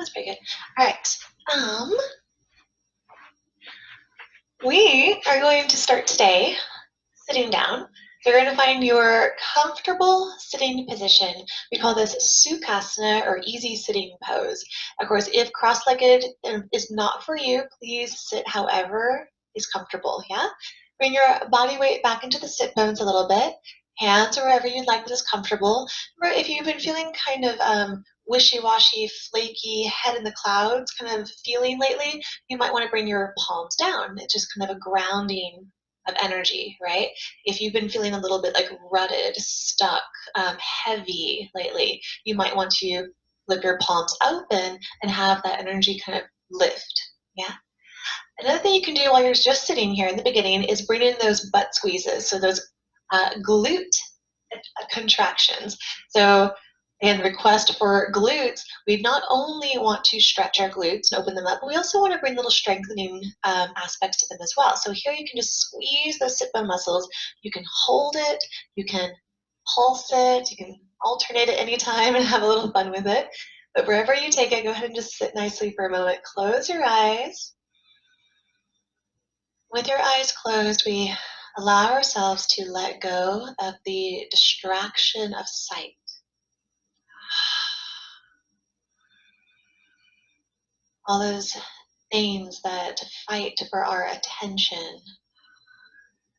That's pretty good. All right. We are going to start today sitting down. You're going to find your comfortable sitting position. We call this Sukhasana or easy sitting pose. Of course, if cross-legged is not for you, please sit however is comfortable, yeah? Bring your body weight back into the sit bones a little bit. Hands wherever you'd like that is comfortable. Or if you've been feeling kind of wishy-washy, flaky, head in the clouds kind of feeling lately, you might want to bring your palms down. It's just kind of a grounding of energy, right? If you've been feeling a little bit like rutted, stuck, heavy lately, you might want to flip your palms open and have that energy kind of lift, yeah? Another thing you can do while you're just sitting here in the beginning is bring in those butt squeezes, so those glute contractions. So, and request for glutes, we not only want to stretch our glutes and open them up, but we also want to bring little strengthening aspects to them as well. So here you can just squeeze those sit bone muscles. You can hold it, you can pulse it, you can alternate it anytime and have a little fun with it. But wherever you take it, go ahead and just sit nicely for a moment. Close your eyes. With your eyes closed, we allow ourselves to let go of the distraction of sight. All those things that fight for our attention,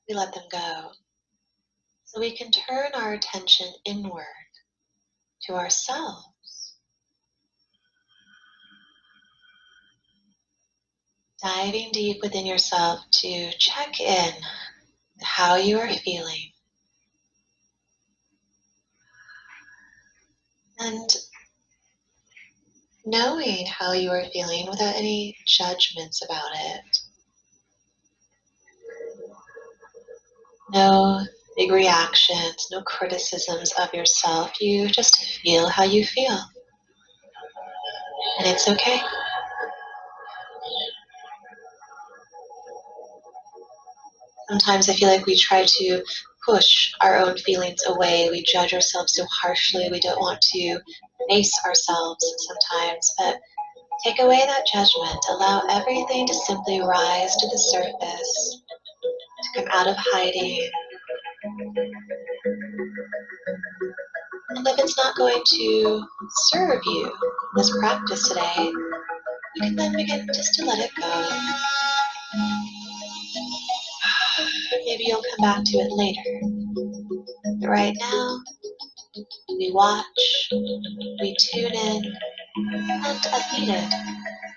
we let them go. So we can turn our attention inward to ourselves. Diving deep within yourself to check in with how you are feeling. And knowing how you are feeling without any judgments about it. No big reactions, no criticisms of yourself. You just feel how you feel. And it's okay. Sometimes I feel like we try to push our own feelings away. We judge ourselves so harshly. We don't want to face ourselves sometimes. But take away that judgment. Allow everything to simply rise to the surface, to come out of hiding. And if it's not going to serve you in this practice today, you can then begin just to let it go. Maybe you'll come back to it later. But right now, we watch, we tune in, and as needed,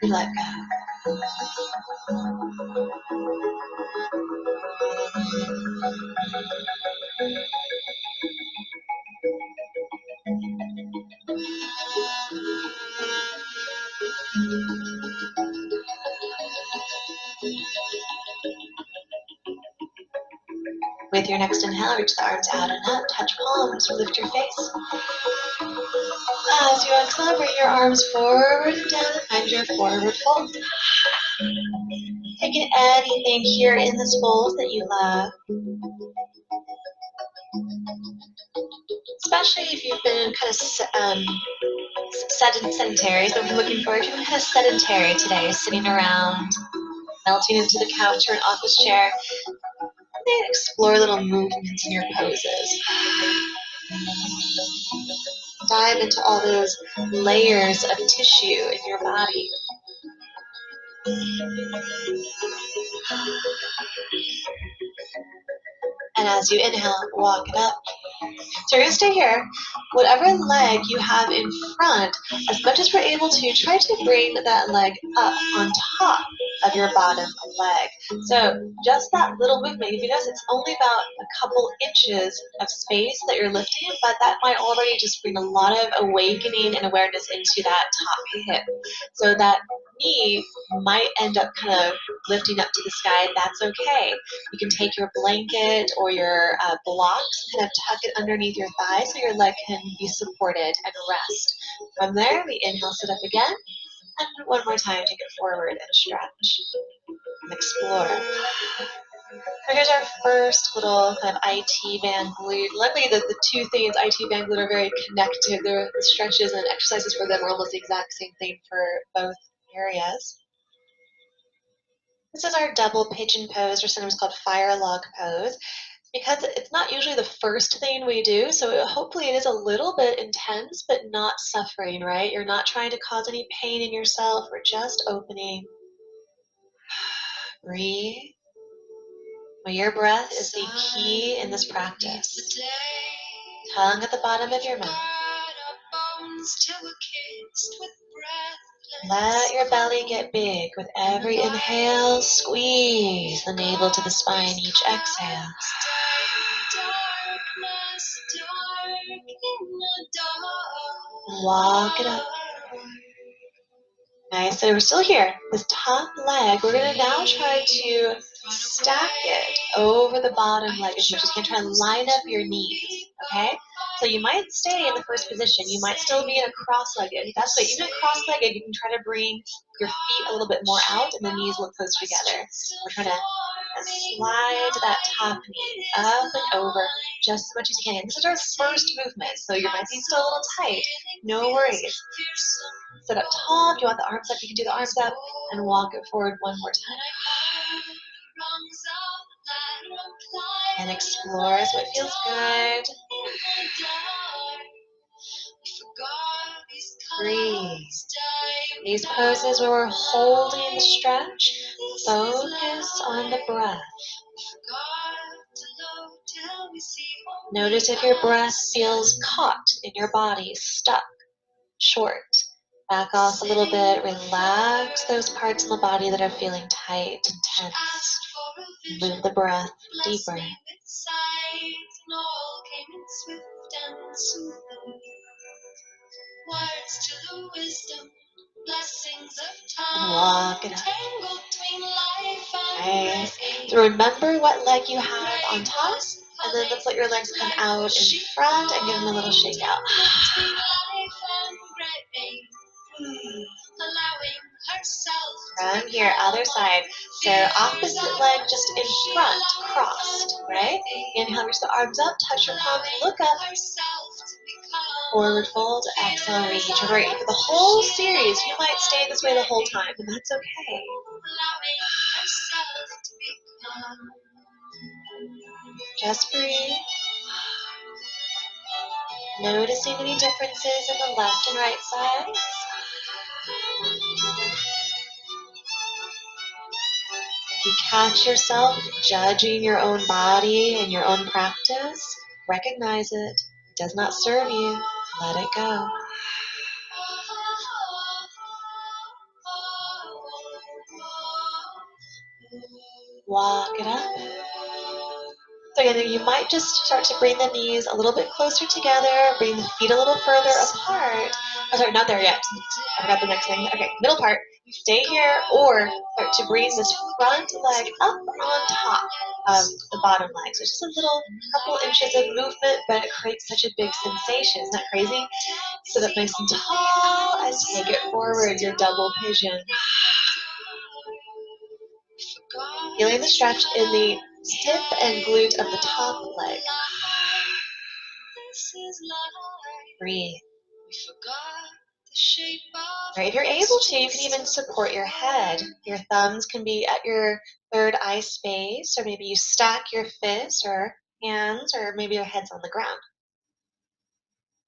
we let go. With your next inhale, reach the arms out and up, touch palms, lift your face. As you exhale, bring your arms forward and down, find your forward fold. Take in anything here in this fold that you love. Especially if you've been kind of sedentary, so I'm looking forward to kind of sedentary today, sitting around, melting into the couch or an office chair. And explore little movements in your poses. Dive into all those layers of tissue in your body. And as you inhale, walk it up. So you're going to stay here. Whatever leg you have in front, as much as we're able to, try to bring that leg up on top of your bottom leg. So just that little movement, if you notice, it's only about a couple inches of space that you're lifting, but that might already just bring a lot of awakening and awareness into that top hip. So that knee might end up kind of lifting up to the sky. That's okay. You can take your blanket or your blocks, kind of tuck it underneath your thigh so your leg can be supported and rest. From there, we inhale, sit up again. And one more time, take it forward and stretch and explore. So here's our first little kind of IT band glute. Luckily, the two things, IT band glute, are very connected. The stretches and exercises for them are almost the exact same thing for both areas. This is our double pigeon pose, or sometimes called fire log pose, because it's not usually the first thing we do, so hopefully it is a little bit intense, but not suffering, right? You're not trying to cause any pain in yourself. We're just opening. Breathe. Well, your breath is the key in this practice. Tongue at the bottom of your mouth. Let your belly get big. With every inhale, squeeze the navel to the spine. Each exhale. Walk it up. Nice. So we're still here. This top leg, we're going to now try to stack it over the bottom leg as much as you can. Try and line up your knees. Okay? So you might stay in the first position. You might still be in a cross-legged. That's right. Even cross-legged, you can try to bring your feet a little bit more out and the knees look close together. We're trying to slide that top knee up and over just as much as you can. This is our first movement, so you might be still a little tight. No worries. Sit up tall. If you want the arms up, you can do the arms up and walk it forward one more time. And explore as what feels good. Breathe. These poses where we're holding the stretch, focus on the breath. Notice if your breath feels caught in your body, stuck, short. Back off a little bit, relax those parts in the body that are feeling tight and tense. Move the breath deeper. Walk it up. Nice. So remember what leg you have on top, and then let's let your legs come out in front and give them a little shake out. From here, other side. So opposite leg just in front, crossed, right? Inhale, reach the arms up, touch your palms, look up. Forward fold, exhale, reach. Great. For the whole series, you might stay this way the whole time, and that's okay. Just breathe. Noticing any differences in the left and right sides. If you catch yourself judging your own body and your own practice, recognize it. It does not serve you. Let it go. Walk it up. So again, you might just start to bring the knees a little bit closer together, bring the feet a little further apart. Oh, sorry, not there yet. I forgot the next thing. Okay, middle part. Stay here, or start to bring this front leg up on top of the bottom leg. So just a little couple inches of movement, but it creates such a big sensation. Isn't that crazy? Sit up nice and tall and take it forward, your double pigeon. Feeling the stretch in the hip and glute of the top leg. Breathe. Right, if you're able to, you can even support your head. Your thumbs can be at your third eye space, or maybe you stack your fists or hands, or maybe your head's on the ground.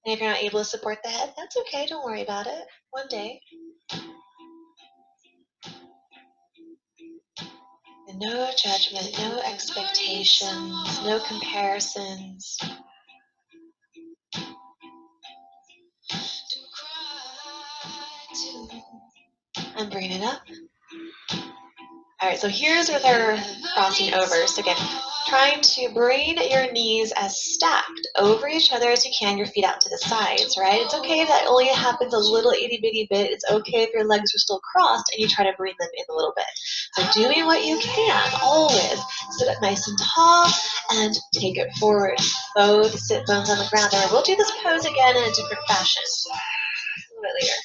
And if you're not able to support the head, that's okay. Don't worry about it. One day. And no judgment, no expectations, no comparisons. And bring it up. All right, so here's where they're crossing over. So again, trying to bring your knees as stacked over each other as you can, your feet out to the sides, right? It's okay if that only happens a little itty bitty bit. It's okay if your legs are still crossed and you try to bring them in a little bit. So doing what you can, always. Sit up nice and tall and take it forward. Both sit bones on the ground. And we'll do this pose again in a different fashion a little bit later.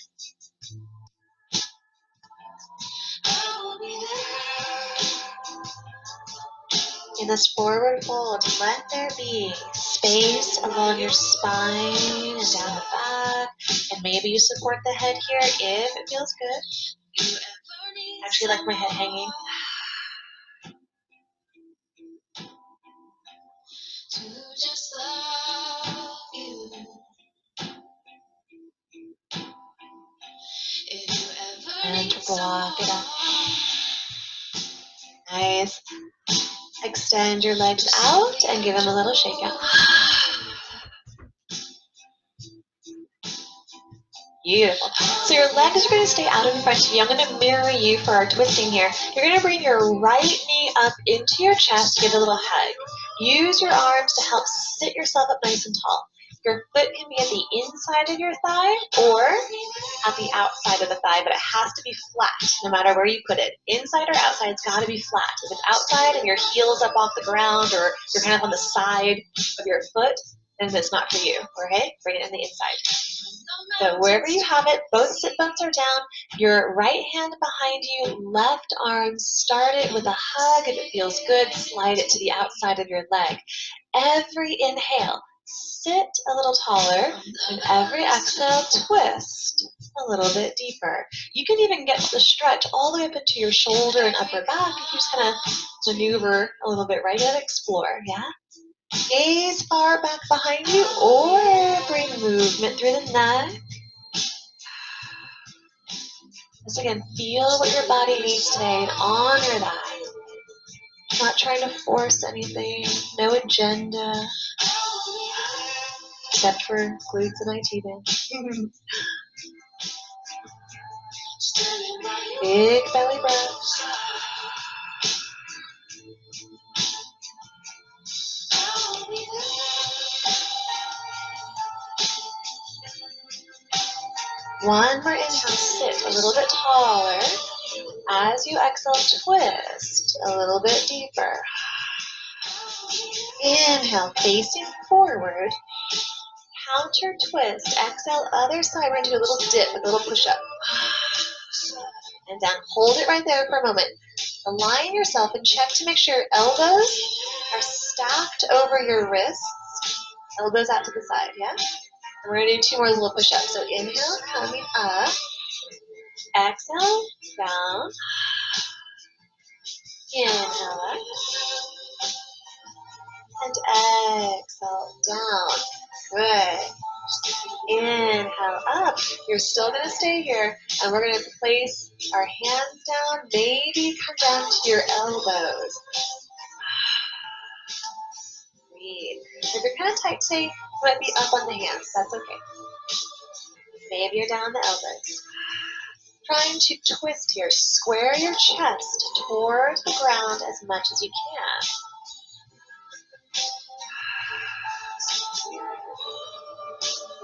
In this forward fold, let there be space along your spine and down the back. And maybe you support the head here if it feels good. I actually like my head hanging. And block it up. Nice. Extend your legs out and give them a little shake out. Beautiful. So your legs are going to stay out in front of you. I'm going to mirror you for our twisting here. You're going to bring your right knee up into your chest, give a little hug. Use your arms to help sit yourself up nice and tall. Your foot can be at the inside of your thigh or at the outside of the thigh, but it has to be flat no matter where you put it. Inside or outside, it's got to be flat. If it's outside and your heel's up off the ground or you're kind of on the side of your foot, then it's not for you, okay? Bring it in the inside. So wherever you have it, both sit bones are down, your right hand behind you, left arm, start it with a hug. If it feels good, slide it to the outside of your leg. Every inhale, sit a little taller, and every exhale, twist a little bit deeper. You can even get to the stretch all the way up into your shoulder and upper back if you just kind of maneuver a little bit right and explore, yeah? Gaze far back behind you or bring movement through the neck. Just again, feel what your body needs today and honor that. Not trying to force anything, no agenda, except for glutes and IT band. Big belly breath. One more inhale, sit a little bit taller. As you exhale, twist a little bit deeper. Inhale, facing forward. Counter twist. Exhale, other side. We're going to do a little dip, a little push up. And down. Hold it right there for a moment. Align yourself and check to make sure your elbows are stacked over your wrists. Elbows out to the side, yeah? And we're going to do two more little push-ups. So inhale, coming up. Exhale, down. Inhale up. And exhale, down. Good. Inhale up. You're still going to stay here. And we're going to place our hands down. Maybe come down to your elbows. Breathe. If you're kind of tight today, you might be up on the hands. That's okay. Maybe you're down the elbows. Trying to twist here. Square your chest towards the ground as much as you can.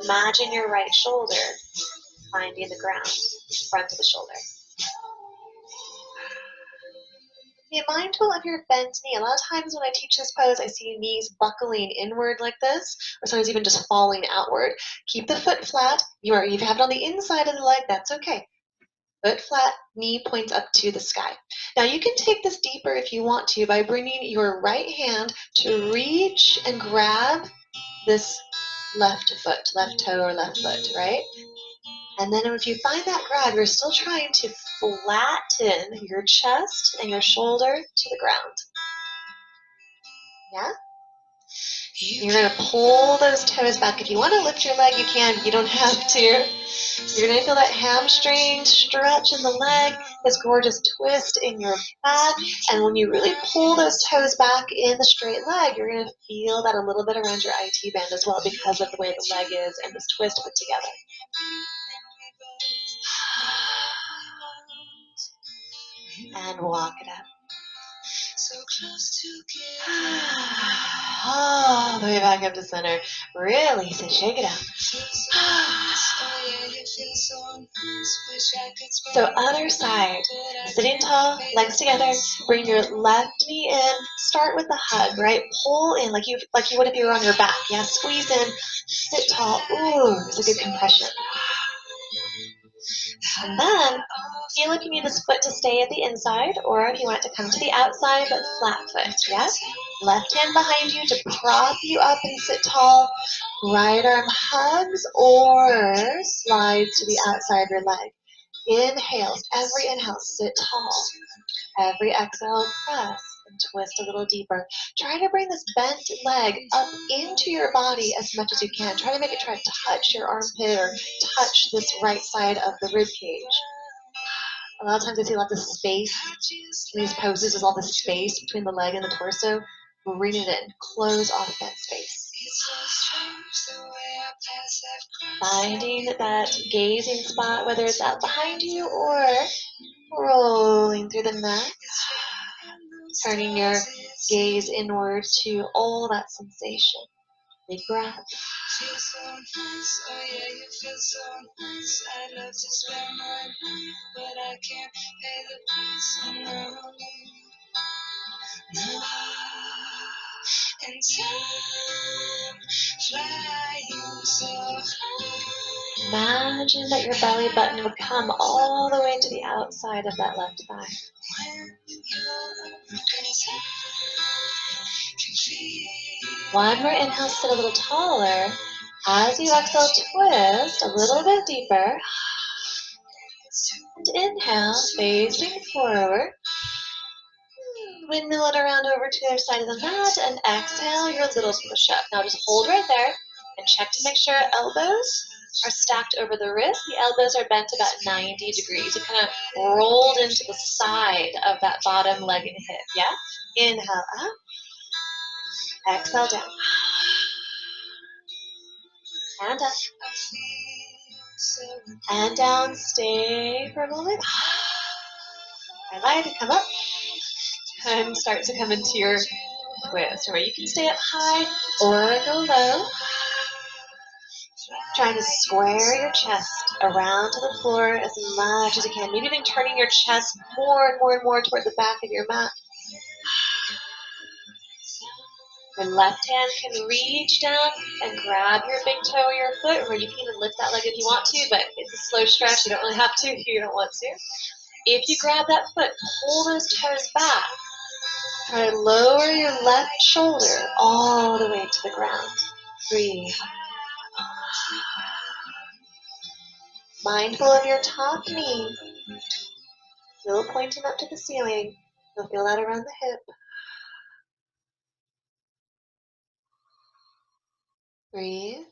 Imagine your right shoulder finding the ground, front of the shoulder. Be mindful of your bent knee. A lot of times when I teach this pose, I see knees buckling inward like this, or sometimes even just falling outward. Keep the foot flat. You have it on the inside of the leg, that's okay. Foot flat, knee points up to the sky. Now you can take this deeper if you want to by bringing your right hand to reach and grab this left foot, left toe or left foot, right? And then if you find that grab, you're still trying to flatten your chest and your shoulder to the ground. Yeah? You're going to pull those toes back. If you want to lift your leg, you can, but you don't have to. You're going to feel that hamstring stretch in the leg, this gorgeous twist in your back. And when you really pull those toes back in the straight leg, you're going to feel that a little bit around your IT band as well because of the way the leg is and this twist put together. And walk it up. All the way back up to center. Release it. Shake it out. So other side. Sitting tall, legs together. Bring your left knee in. Start with a hug, right? Pull in like you would if you were on your back. Yeah, squeeze in. Sit tall. Ooh, there's a good compression. And then feel if you need this foot to stay at the inside or if you want it to come to the outside but flat foot. Yes? Left hand behind you to prop you up and sit tall. Right arm hugs or slides to the outside of your leg. Inhales. Every inhale, sit tall. Every exhale, press and twist a little deeper. Try to bring this bent leg up into your body as much as you can. Try to make it try to touch your armpit or touch this right side of the rib cage. A lot of times I see lots of space in these poses. There's all this space between the leg and the torso. Bring it in. Close off that space. Finding that gazing spot, whether it's out behind you or rolling through the neck. Turning your gaze inward to all that sensation. Big breath. Imagine that your belly button would come all the way to the outside of that left thigh. One more inhale, sit a little taller. As you exhale, twist a little bit deeper. And inhale, facing forward. Windmill it around over to the other side of the mat and exhale your little push-up. Now just hold right there and check to make sure elbows are stacked over the wrist. The elbows are bent about 90 degrees. You kind of rolled into the side of that bottom leg and hip, yeah? Inhale up, exhale down. And up. And down, stay for a moment. I like to come up and start to come into your twist, where you can stay up high or go low. Trying to square your chest around to the floor as much as you can. Maybe even turning your chest more and more and more toward the back of your mat. Your left hand can reach down and grab your big toe or your foot, or you can even lift that leg if you want to, but it's a slow stretch. You don't really have to if you don't want to. If you grab that foot, pull those toes back. Try to lower your left shoulder all the way to the ground. Breathe. Mindful of your top knee. Still pointing up to the ceiling. You'll feel that around the hip. Breathe.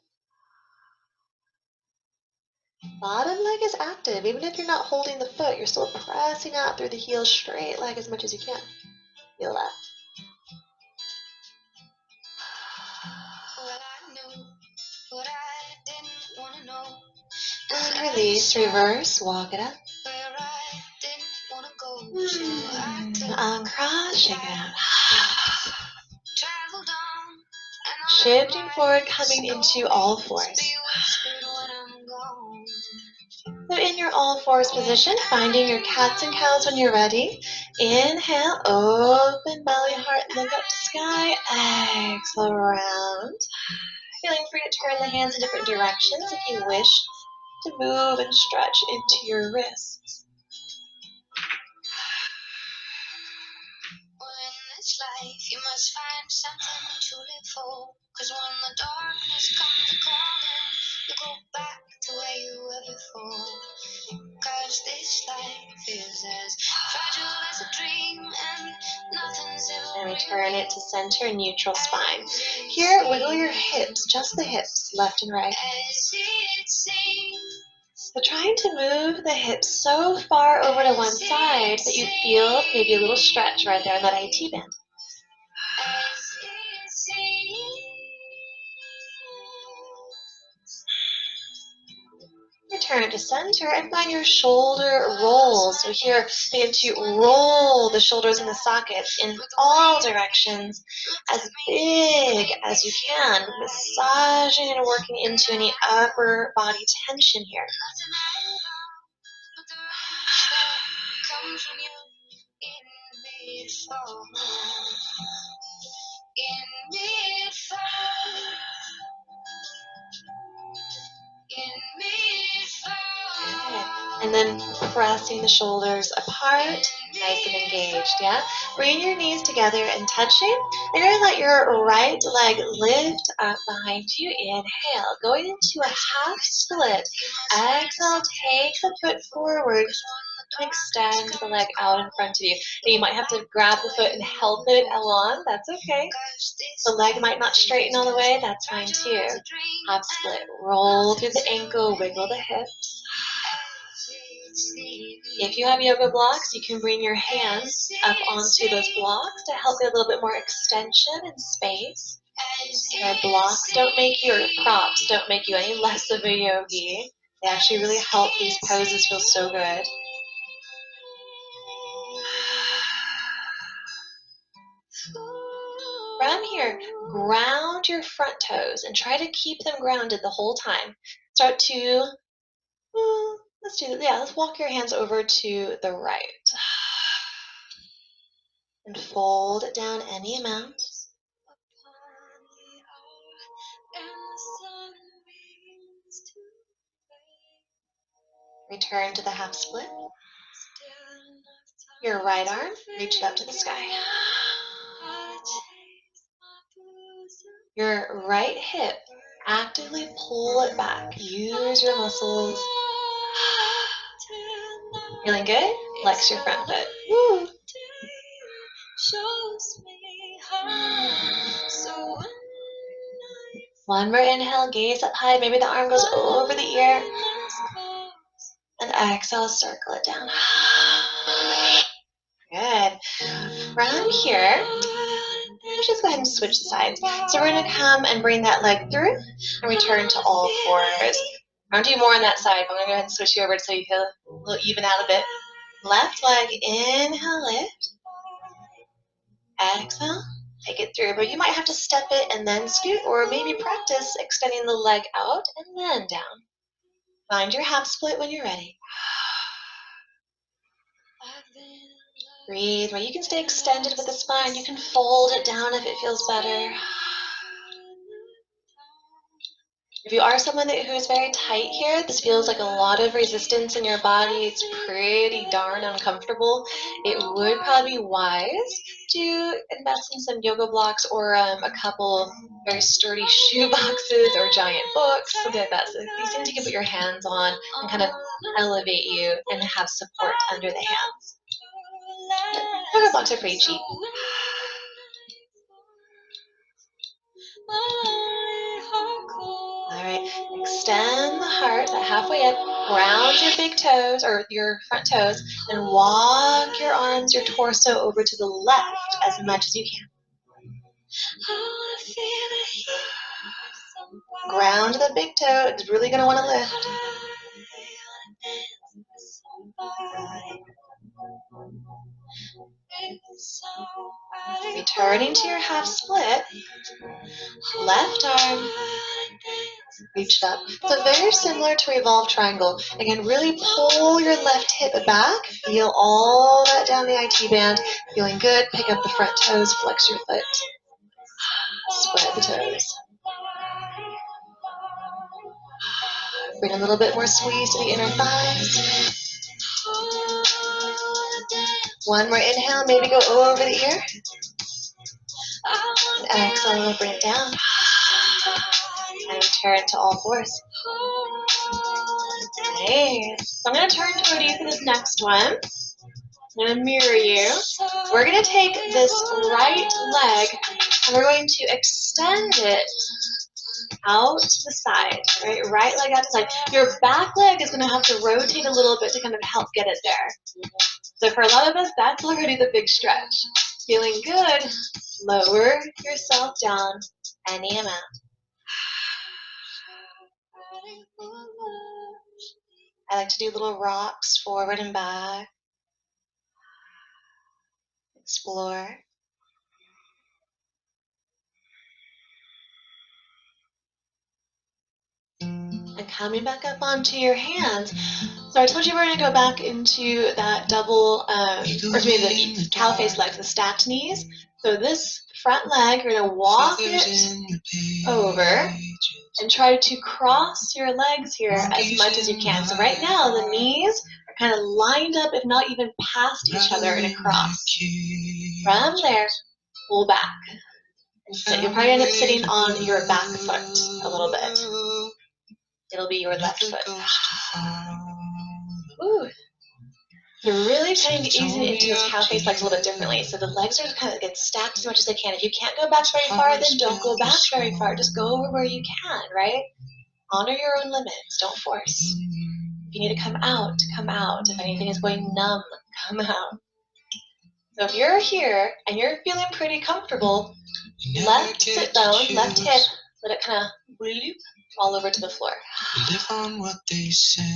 Bottom leg is active. Even if you're not holding the foot, you're still pressing out through the heel, straight leg as much as you can. Feel that. And release, reverse, walk it up. Uncross, shake it out. Shifting forward, coming into all fours. So in your all fours position, finding your cats and cows when you're ready. Inhale, open belly, heart, look up to sky. Exhale, round. Feeling free to turn the hands in different directions if you wish to move and stretch into your wrists. Life, you must find something to live for. Cause when the darkness comes calling, you go back to where you were before. Cause this life is as fragile as a dream, and nothing's ever. And return it to center, neutral spine. Here, wiggle your hips, just the hips, left and right. So trying to move the hips so far over to one side that you feel maybe a little stretch right there in that IT band. Return to center and find your shoulder rolls. So here, begin to roll the shoulders in the sockets in all directions, as big as you can, massaging and working into any upper body tension here. And then pressing the shoulders apart, nice and engaged, yeah? Bring your knees together and touching. And you're gonna let your right leg lift up behind you. Inhale, going into a half split. Exhale, take the foot forward. Extend the leg out in front of you. And you might have to grab the foot and help it along. That's okay. The leg might not straighten all the way. That's fine too. Half split. Roll through the ankle, wiggle the hips. If you have yoga blocks, you can bring your hands up onto those blocks to help get a little bit more extension and space. Your blocks don't make you, or props don't make you any less of a yogi. They actually really help these poses feel so good. From here, ground your front toes and try to keep them grounded the whole time. Start to, let's do that. Yeah, let's walk your hands over to the right. And fold it down any amount. Return to the half split. Your right arm, reach it up to the sky. Your right hip, actively pull it back. Use your muscles. Feeling good? Flex your front foot. Woo. One more inhale, gaze up high. Maybe the arm goes over the ear. And exhale, circle it down. Good. From here, let's just go ahead and switch sides. So we're going to come and bring that leg through and return to all fours. I'll do more on that side, but I'm going to go ahead and switch you over so you feel a little even out a bit. Left leg, inhale, lift. Exhale, take it through. But you might have to step it and then scoot, or maybe practice extending the leg out and then down. Find your half split when you're ready. Breathe. Or you can stay extended with the spine. You can fold it down if it feels better. If you are someone who is very tight here, this feels like a lot of resistance in your body. It's pretty darn uncomfortable. It would probably be wise to invest in some yoga blocks or a couple very sturdy shoe boxes or giant books, something like that. So these things you can put your hands on and kind of elevate you and have support under the hands. Yoga blocks are pretty cheap. All right, extend the heart, that halfway up, ground your big toes, or your front toes, and walk your arms, your torso over to the left as much as you can. Ground the big toe, it's really going to want to lift. Returning to your half split, left arm, reach up. So very similar to revolve triangle. Again, really pull your left hip back. Feel all that down the IT band. Feeling good. Pick up the front toes. Flex your foot. Spread the toes. Bring a little bit more squeeze to the inner thighs. One more inhale. Maybe go over the ear. And exhale. Bring it down. And return to all fours. Nice. So I'm going to turn toward you for this next one. I'm going to mirror you. We're going to take this right leg and we're going to extend it out to the side. Right leg out to the side. Your back leg is going to have to rotate a little bit to kind of help get it there. So for a lot of us, that's already the big stretch. Feeling good, lower yourself down any amount. I like to do little rocks forward and back. Explore. And coming back up onto your hands. So I told you we're going to go back into that double, or maybe the cow face legs, the stacked knees. So this front leg, you're going to walk it over and try to cross your legs here as much as you can. So right now the knees are kind of lined up, if not even past each other in a cross. From there, pull back and sit. You'll probably end up sitting on your back foot a little bit. It'll be your left foot. Ooh. So really trying to ease it into those cow face legs a little bit differently. So the legs are just kind of get stacked as much as they can. If you can't go back very far, then don't go back very far. Just go over where you can, right? Honor your own limits. Don't force. If you need to come out, come out. If anything is going numb, come out. So if you're here and you're feeling pretty comfortable, left sit bone, left hip, let it kind of bloop all over to the floor. Live on what they sent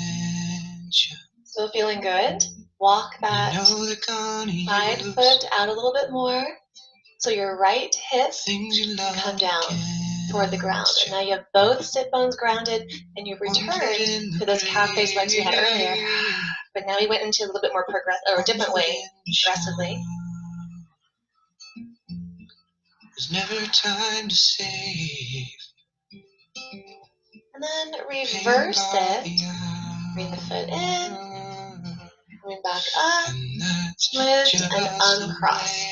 you. Still feeling good? Walk that side foot out a little bit more. So your right hip come down toward the ground. And now you have both sit bones grounded and you've returned to those calf face legs we had earlier. But now we went into a little bit more progressive, or a different way, progressively. There's never time to save. And then reverse it. Bring the foot in. Coming back up. Lift and uncross.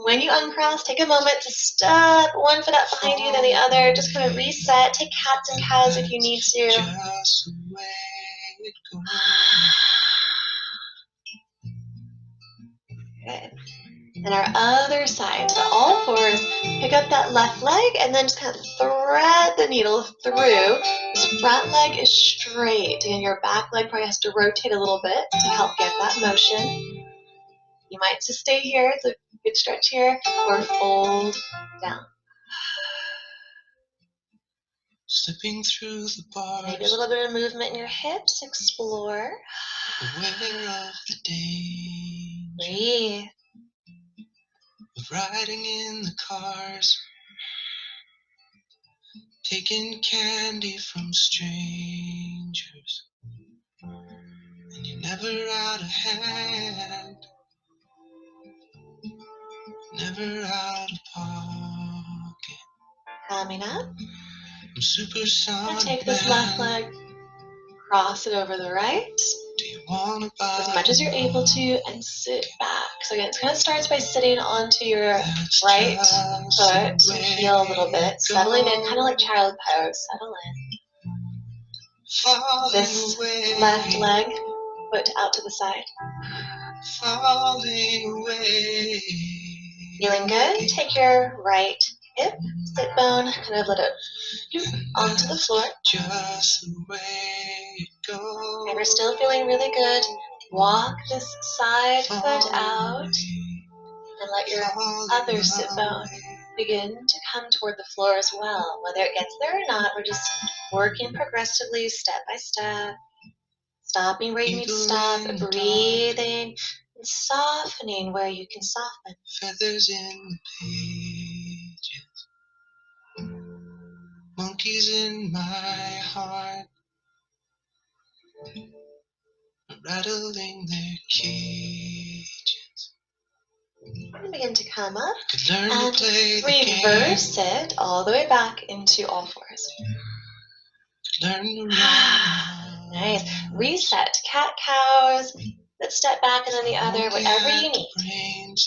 When you uncross, take a moment to step one foot up behind you, then the other. Just kind of reset. Take cats and cows if you need to. Good. And our other side, so all fours, pick up that left leg and then just kind of thread the needle through. This front leg is straight and your back leg probably has to rotate a little bit to help get that motion. You might just stay here, it's a good stretch here, or fold down. Slipping through the bars. Maybe a little bit of movement in your hips, explore. Aware of the danger. Breathe. Riding in the cars, taking candy from strangers, and you're never out of hand, never out of pocket. Coming up, I'm supersonic. And take this left leg, cross it over the right, as much as you're able to, and sit back. So again, it kind of starts by sitting onto your right foot, your heel a little bit, settling in, kind of like child pose, settle in. This left leg, foot out to the side. Feeling good? Take your right hip, sit bone, kind of let it doop onto the floor. And we're still feeling really good. Walk this side foot out and let your other sit bone begin to come toward the floor as well. Whether it gets there or not, we're just working progressively, step by step. Stopping where you need to stop, breathing, and softening where you can soften. Feathers in the pages, monkeys in my heart, rattling their cages. And begin to come up and reverse it all the way back into all fours. Nice. Reset. Cat cows. Let's step back and then the other, whatever you need.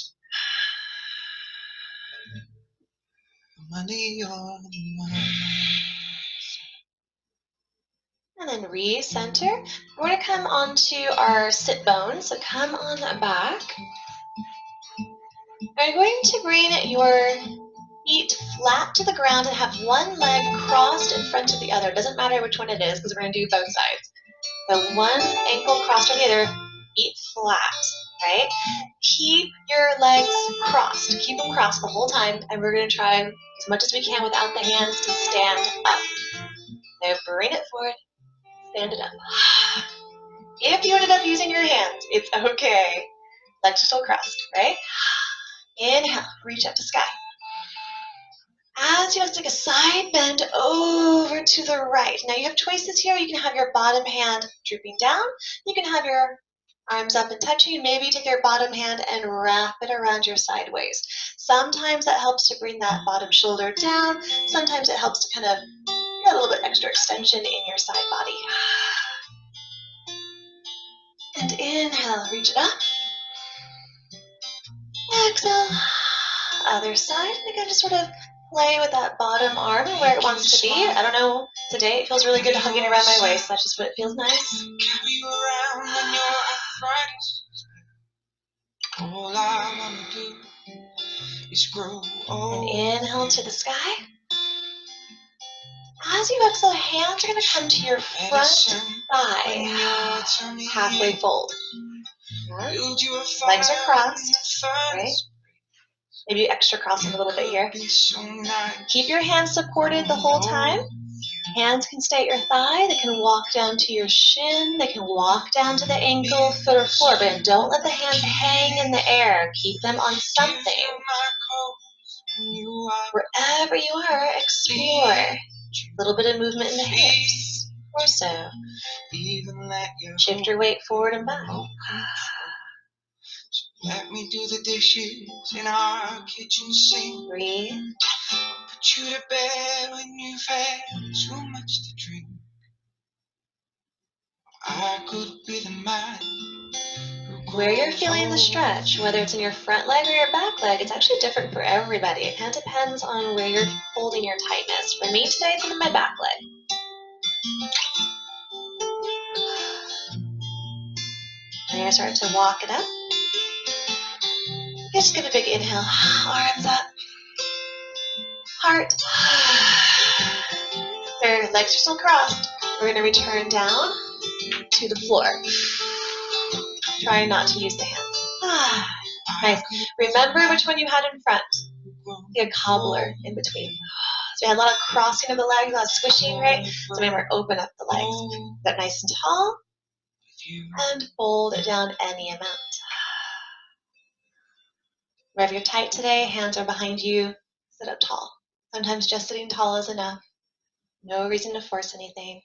Money on the and then recenter. We're going to come onto our sit bones. So come on back. We're going to bring your feet flat to the ground and have one leg crossed in front of the other. It doesn't matter which one it is because we're going to do both sides. So one ankle crossed over the other, feet flat, right? Keep your legs crossed. Keep them crossed the whole time, and we're going to try as much as we can without the hands to stand up. So bring it forward, stand it up. If you ended up using your hands, it's okay. Legs are still crossed, right? Inhale, reach up to sky. As you take a side bend over to the right. Now you have choices here. You can have your bottom hand drooping down. You can have your Arms up and touching. Maybe take your bottom hand and wrap it around your side waist. Sometimes that helps to bring that bottom shoulder down. Sometimes it helps to kind of get a little bit extra extension in your side body. And inhale, reach it up. Exhale, other side. Again, just sort of play with that bottom arm and where it wants to be. I don't know, today it feels really good hugging around my waist. That's just what it feels nice. All I wanna do is grow old. And inhale to the sky. As you exhale, hands are going to come to your front thigh. Halfway fold. Legs are crossed, right? Maybe extra cross them a little bit here. Keep your hands supported the whole time. Hands can stay at your thigh. They can walk down to your shin. They can walk down to the ankle, foot, or floor. But don't let the hands hang in the air. Keep them on something. Wherever you are, explore. A little bit of movement in the hips, or so. Shift your weight forward and back. Let me do the dishes in our kitchen sink. Breathe. Put you to bed when you've had too much to drink. I could be the man. Where you're feeling the stretch, whether it's in your front leg or your back leg, it's actually different for everybody. It kind of depends on where you're holding your tightness. For me today, it's in my back leg. And you're going to start to walk it up. Just give a big inhale. Arms up. Heart. Their legs are still crossed. We're going to return down to the floor. Try not to use the hands. Nice. Remember which one you had in front. A cobbler in between. So we had a lot of crossing of the legs, a lot of squishing, right? So remember, open up the legs. Get nice and tall. And fold it down any amount. Wherever you're tight today, hands are behind you. Sit up tall. Sometimes just sitting tall is enough. No reason to force anything.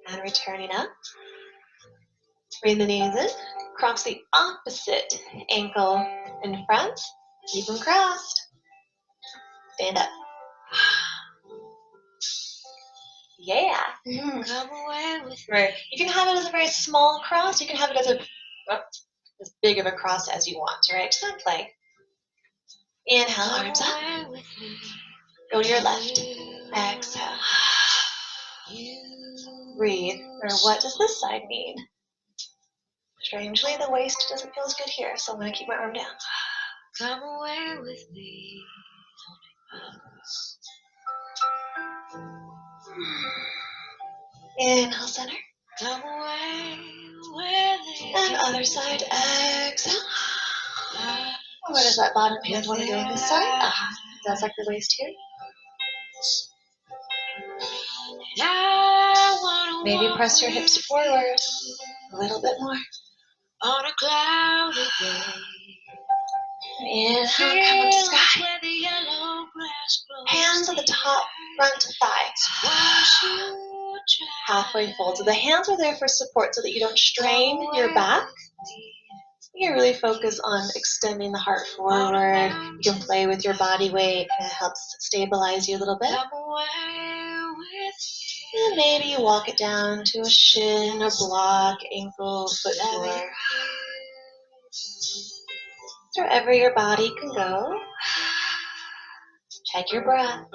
And returning up. Bring the knees in. Cross the opposite ankle in front. Keep them crossed. Stand up. Yeah. Come away with Right. You can have it as a very small cross. You can have it as as big of a cross as you want. Right? Just not play. Inhale, arms up. Go to your left. Exhale. Breathe. Or what does this side mean? Strangely, the waist doesn't feel as good here, so I'm going to keep my arm down. Come away with me. Inhale, center. Come away where And other side. Exhale. Where does that bottom hand want to go? This side? That's like the waist here. Maybe press your hips forward a little bit more. On a cloudy day. Inhale, come up to sky. Hands at the top, front thigh. Halfway fold. So the hands are there for support so that you don't strain your back. You really focus on extending the heart forward. You can play with your body weight. It helps stabilize you a little bit. And maybe you walk it down to a shin, a block, ankle, foot, floor. Wherever your body can go. Check your breath.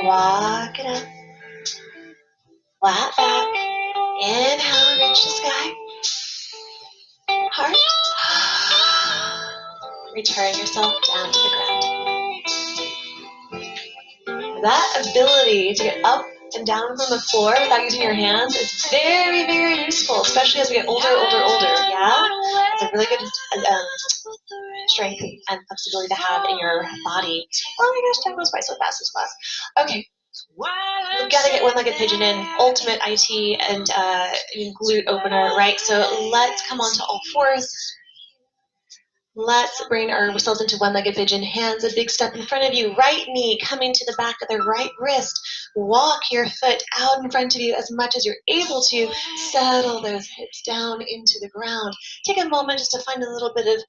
Walk it up. Flat back. Inhale, reach the sky. Heart. Return yourself down to the ground. That ability to get up and down from the floor without using your hands is very, very useful, especially as we get older. Yeah? It's a really good strength and flexibility to have in your body. Oh my gosh, time goes by so fast this class. Okay. We've got to get one-legged pigeon in, ultimate IT and glute opener, right? So let's come onto all fours. Let's bring ourselves into one-legged pigeon. Hands a big step in front of you. Right knee coming to the back of the right wrist. Walk your foot out in front of you as much as you're able to. Settle those hips down into the ground. Take a moment just to find a little bit of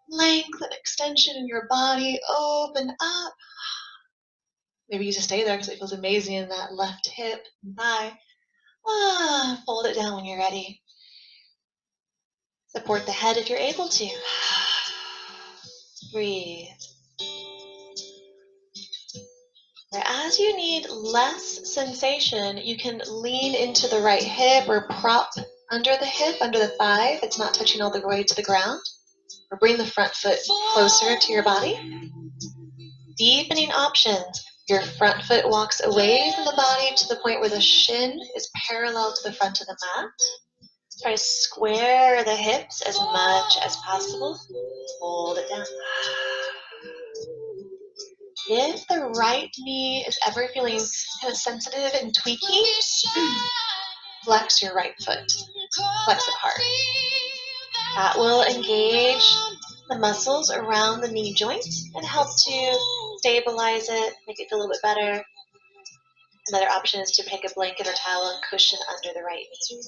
length and extension in your body. Open up. Maybe you just stay there because it feels amazing in that left hip and thigh. Fold it down when you're ready. Support the head if you're able to. Breathe. As you need less sensation, you can lean into the right hip or prop under the hip, under the thigh if it's not touching all the way to the ground. Or bring the front foot closer to your body. Deepening options. Your front foot walks away from the body to the point where the shin is parallel to the front of the mat. Try to square the hips as much as possible. Hold it down. If the right knee is ever feeling kind of sensitive and tweaky, flex your right foot. Flex it hard. That will engage the muscles around the knee joint and help to stabilize it, make it feel a little bit better. Another option is to take a blanket or towel and cushion under the right knee.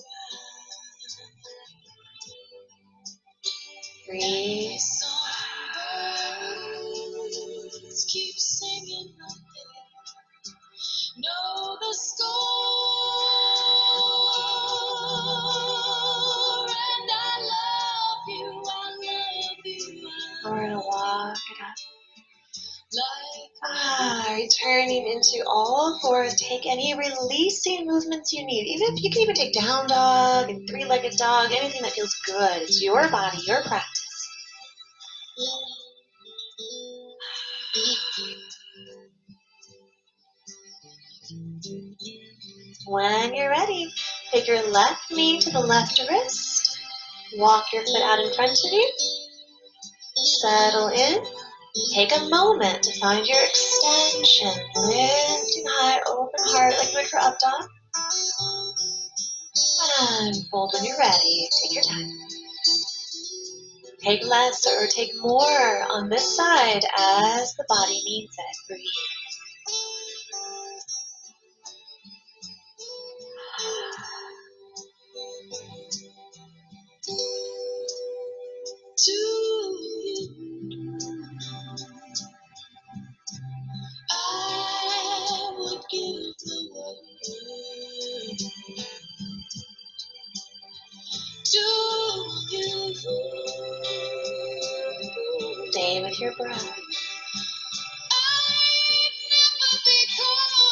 Breathe. Keep singing. Know the score, and I love you, I love you. We're gonna walk it up. Returning into all fours. Take any releasing movements you need. Even if you can even take down dog and three-legged dog, anything that feels good. It's your body, your practice. When you're ready, take your left knee to the left wrist. Walk your foot out in front of you. Settle in. Take a moment to find your extension. Lifting high, open heart like you would for up dog. And fold when you're ready. Take your time. Take less or take more on this side as the body needs it. Breathe. To you, I would give the world. To you, stay with your breath. I'd never be cold,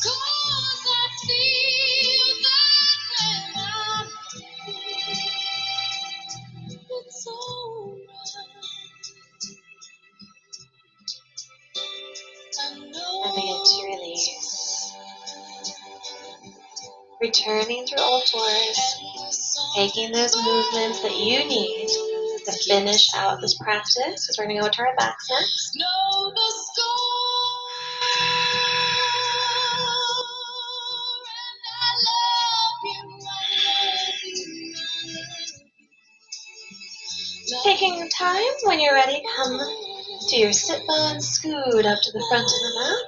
'cause I feel that when I'm it's alright. And begin to release. Returning through all fours, taking those movements that you need to finish out this practice, because we're going to go to our backs next. Know the score, and I love you. Taking time, when you're ready, come to your sit bones, scoot up to the front of the mat.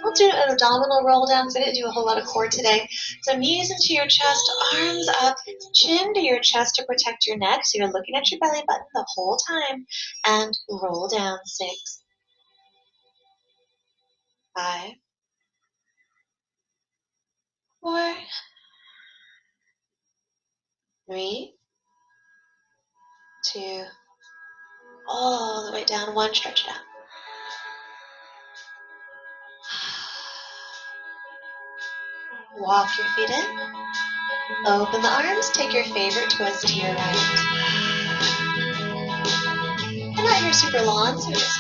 We'll do an abdominal roll down, so I didn't do a whole lot of core today. So knees into your chest, arms up, chin to your chest to protect your neck. So you're looking at your belly button the whole time. And roll down. 6, 5, 4, 3, 2, all the way down. 1, stretch it out. Walk your feet in. Open the arms. Take your favorite twist to your right. They're not here super long, so just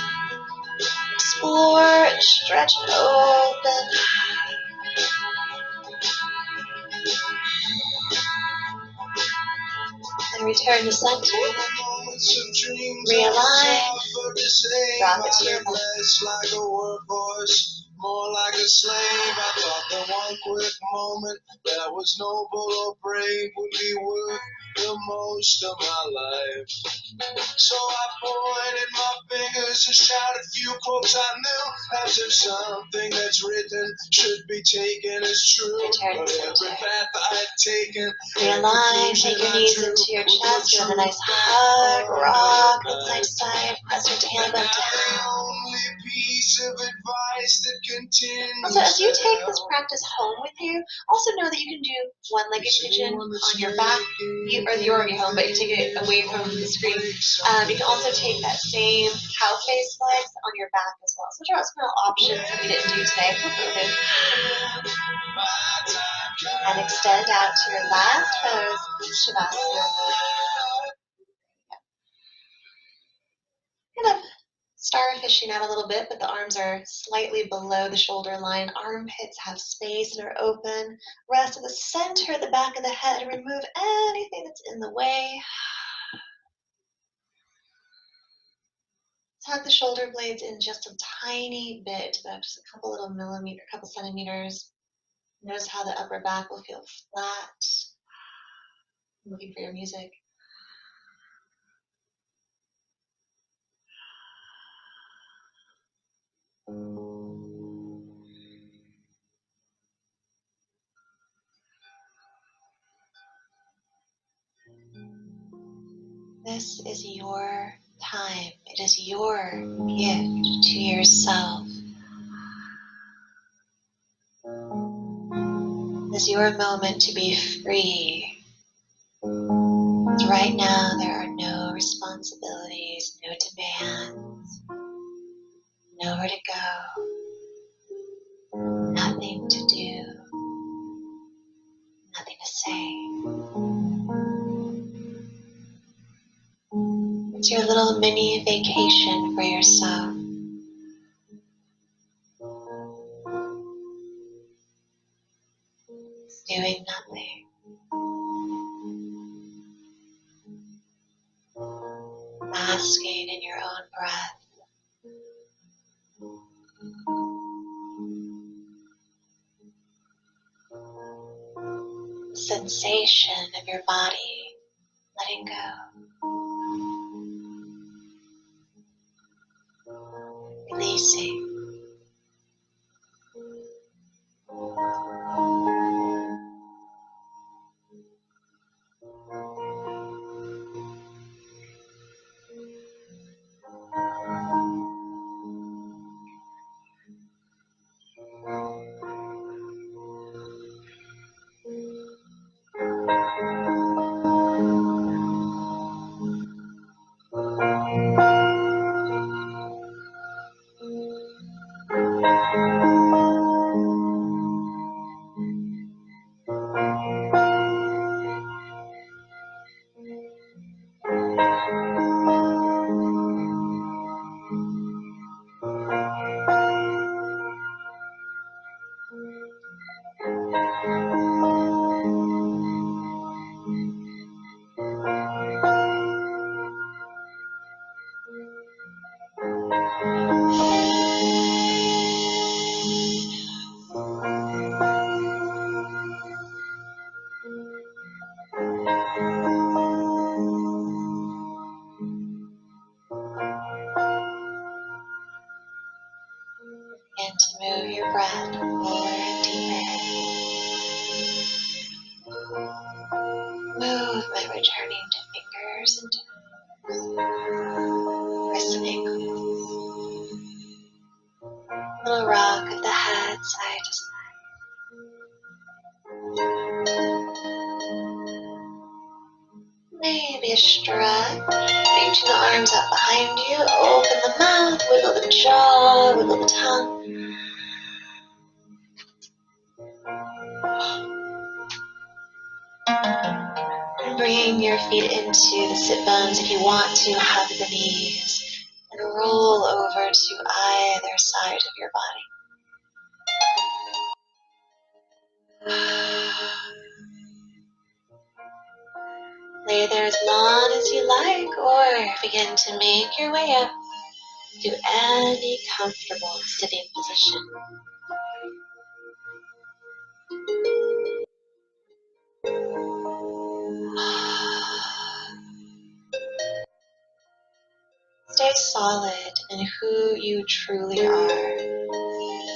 explore, stretch it open. And return to center. Realign. Drop it to your back. More like a slave. I thought that one quick moment that was noble or brave would be worth the most of my life. So I pointed my fingers and shouted a few quotes I knew, as if something that's written should be taken as true. But every path I'd taken, realign, take your knees into your chest, give it a nice hug, rock it side to side, press your tailbone down. Piece of advice that continues. Also, as you take this practice home with you, also know that you can do one-legged pigeon on your back. You're already home, but you take it away from the screen. You can also take that same cow face legs on your back as well. So those are also options that we didn't do today. And extend out to your last pose, Shavasana. Kind of starfishing out a little bit, but the arms are slightly below the shoulder line. Armpits have space and are open. Rest at the center of the back of the head and remove anything that's in the way. Tuck the shoulder blades in just a tiny bit, about just a couple little millimeters, a couple centimeters. Notice how the upper back will feel flat. I'm looking for your music. This is your time. It is your gift to yourself. It is your moment to be free. Right now, there are no responsibilities, no demands, nowhere to go, nothing to do, nothing to say. It's your little mini vacation for yourself. It's doing nothing. Basking in your own breath. The sensation of your body letting go. Releasing. And to move your breath more and deeper. Movement returning to fingers and toes. Listening. Little rock of the head side to side. Maybe a stretch. Reaching the arms up behind you. Open the mouth, wiggle the jaw, wiggle the tongue. And bring your feet into the sit bones. If you want to, hug the knees and roll over to either side of your body. Lay there as long as you like, or begin to make your way up to any comfortable sitting position. Stay solid in who you truly are,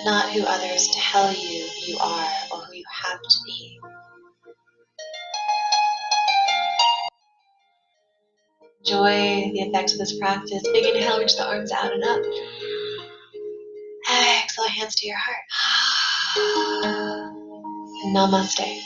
not who others tell you you are or who you have to be. Enjoy the effects of this practice. Big inhale, reach the arms out and up. Exhale, hands to your heart. Namaste.